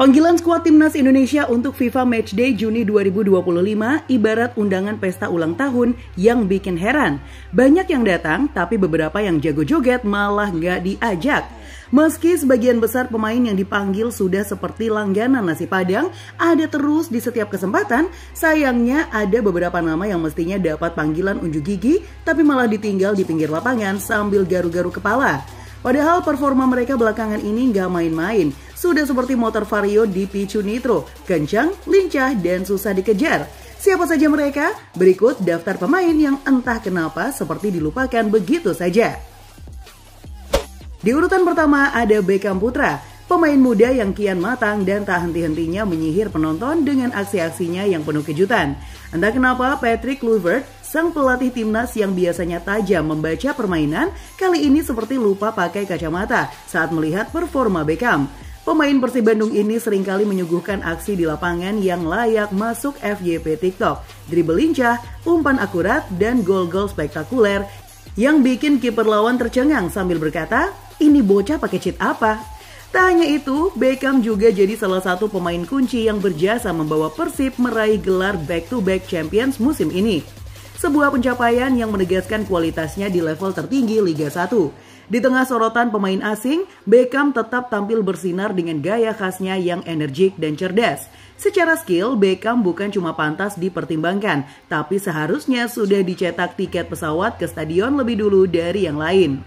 Panggilan skuad Timnas Indonesia untuk FIFA Matchday Juni 2025 ibarat undangan pesta ulang tahun yang bikin heran. Banyak yang datang, tapi beberapa yang jago joget malah nggak diajak. Meski sebagian besar pemain yang dipanggil sudah seperti langganan nasi padang, ada terus di setiap kesempatan, sayangnya ada beberapa nama yang mestinya dapat panggilan unjuk gigi, tapi malah ditinggal di pinggir lapangan sambil garu-garu kepala. Padahal performa mereka belakangan ini nggak main-main. Sudah seperti motor Vario di picu nitro, kencang, lincah, dan susah dikejar. Siapa saja mereka? Berikut daftar pemain yang entah kenapa seperti dilupakan begitu saja. Di urutan pertama ada Beckham Putra, pemain muda yang kian matang dan tak henti-hentinya menyihir penonton dengan aksi-aksinya yang penuh kejutan. Entah kenapa Patrick Kluivert, sang pelatih timnas yang biasanya tajam membaca permainan, kali ini seperti lupa pakai kacamata saat melihat performa Beckham. Pemain Persib Bandung ini seringkali menyuguhkan aksi di lapangan yang layak masuk FYP TikTok. Dribble lincah, umpan akurat, dan gol-gol spektakuler yang bikin kiper lawan tercengang sambil berkata, "Ini bocah pakai cheat apa?" Tak hanya itu, Beckham juga jadi salah satu pemain kunci yang berjasa membawa Persib meraih gelar back-to-back Champions musim ini. Sebuah pencapaian yang menegaskan kualitasnya di level tertinggi Liga 1. Di tengah sorotan pemain asing, Beckham tetap tampil bersinar dengan gaya khasnya yang energik dan cerdas. Secara skill, Beckham bukan cuma pantas dipertimbangkan, tapi seharusnya sudah dicetak tiket pesawat ke stadion lebih dulu dari yang lain.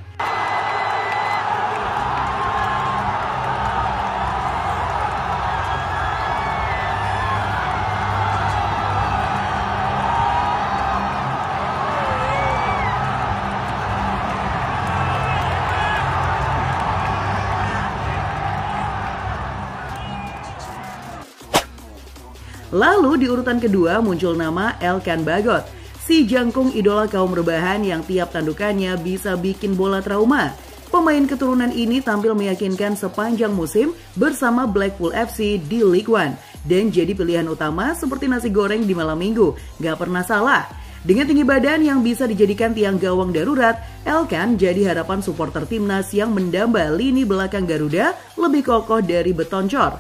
Lalu di urutan kedua muncul nama Elkan Bagot, si jangkung idola kaum rebahan yang tiap tandukannya bisa bikin bola trauma. Pemain keturunan ini tampil meyakinkan sepanjang musim bersama Blackpool FC di League One dan jadi pilihan utama seperti nasi goreng di malam minggu, gak pernah salah. Dengan tinggi badan yang bisa dijadikan tiang gawang darurat, Elkan jadi harapan supporter timnas yang mendamba lini belakang Garuda lebih kokoh dari beton cor.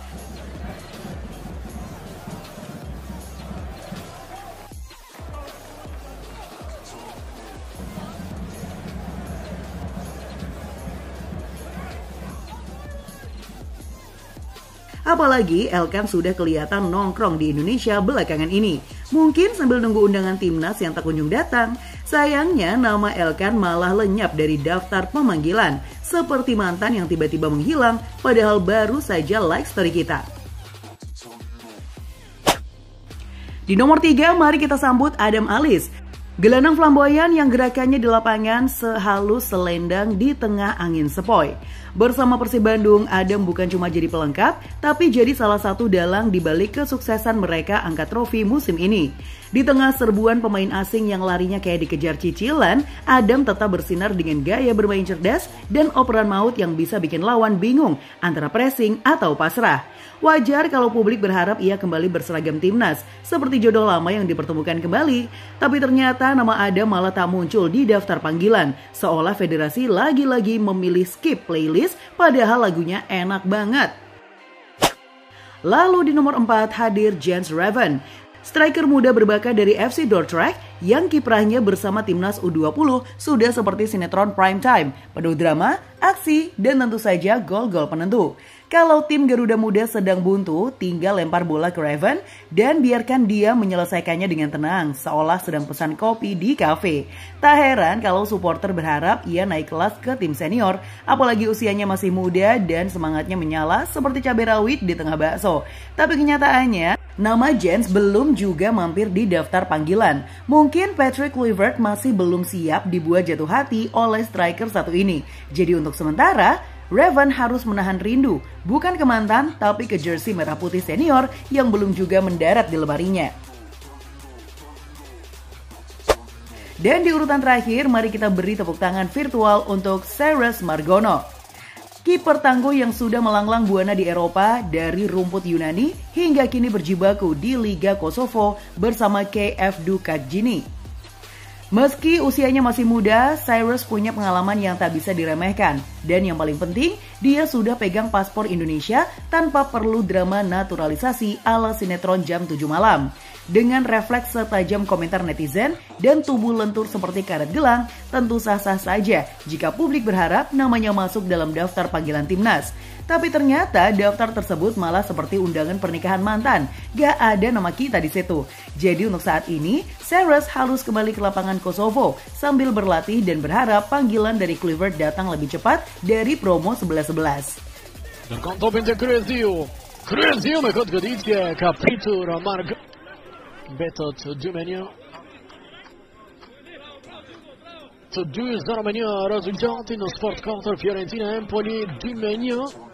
Apalagi Elkan sudah kelihatan nongkrong di Indonesia belakangan ini. Mungkin sambil nunggu undangan timnas yang tak kunjung datang. Sayangnya nama Elkan malah lenyap dari daftar pemanggilan. Seperti mantan yang tiba-tiba menghilang padahal baru saja like story kita. Di nomor 3 mari kita sambut Adam Alizé. Gelandang flamboyan yang gerakannya di lapangan sehalus selendang di tengah angin sepoi. Bersama Persib Bandung, Adam bukan cuma jadi pelengkap, tapi jadi salah satu dalang di balik kesuksesan mereka angkat trofi musim ini. Di tengah serbuan pemain asing yang larinya kayak dikejar cicilan, Adam tetap bersinar dengan gaya bermain cerdas dan operan maut yang bisa bikin lawan bingung antara pressing atau pasrah. Wajar kalau publik berharap ia kembali berseragam timnas, seperti jodoh lama yang dipertemukan kembali. Tapi ternyata nama Adam malah tak muncul di daftar panggilan, seolah federasi lagi-lagi memilih skip playlist padahal lagunya enak banget. Lalu di nomor 4 hadir Jens Raven, striker muda berbakat dari FC Dordrecht yang kiprahnya bersama timnas U20 sudah seperti sinetron prime time, penuh drama, aksi, dan tentu saja gol-gol penentu. Kalau tim Garuda Muda sedang buntu, tinggal lempar bola ke Raven dan biarkan dia menyelesaikannya dengan tenang, seolah sedang pesan kopi di kafe. Tak heran kalau supporter berharap ia naik kelas ke tim senior, apalagi usianya masih muda dan semangatnya menyala seperti cabai rawit di tengah bakso. Tapi kenyataannya, nama Jens belum juga mampir di daftar panggilan. Mungkin Patrick Kluivert masih belum siap dibuat jatuh hati oleh striker satu ini. Jadi untuk sementara, Raven harus menahan rindu, bukan ke mantan, tapi ke jersey merah putih senior yang belum juga mendarat di lemarinya. Dan di urutan terakhir, mari kita beri tepuk tangan virtual untuk Cyrus Margono. Kiper tangguh yang sudah melanglang buana di Eropa dari rumput Yunani hingga kini berjibaku di Liga Kosovo bersama KF Dukakjini. Meski usianya masih muda, Cyrus punya pengalaman yang tak bisa diremehkan. Dan yang paling penting, dia sudah pegang paspor Indonesia tanpa perlu drama naturalisasi ala sinetron jam 7 malam. Dengan refleks setajam komentar netizen dan tubuh lentur seperti karet gelang, tentu sah-sah saja jika publik berharap namanya masuk dalam daftar panggilan timnas. Tapi ternyata daftar tersebut malah seperti undangan pernikahan mantan. Gak ada nama kita di situ. Jadi untuk saat ini, Cyrus harus kembali ke lapangan Kosovo sambil berlatih dan berharap panggilan dari Kluivert datang lebih cepat dari promo 11-11. Nërkohë të Kryezio me këtë goditje ka pritur Mark. Mbetet 2-1. Të 2-0 rezultati në Sport 4 Fiorentina Empoli 2-1.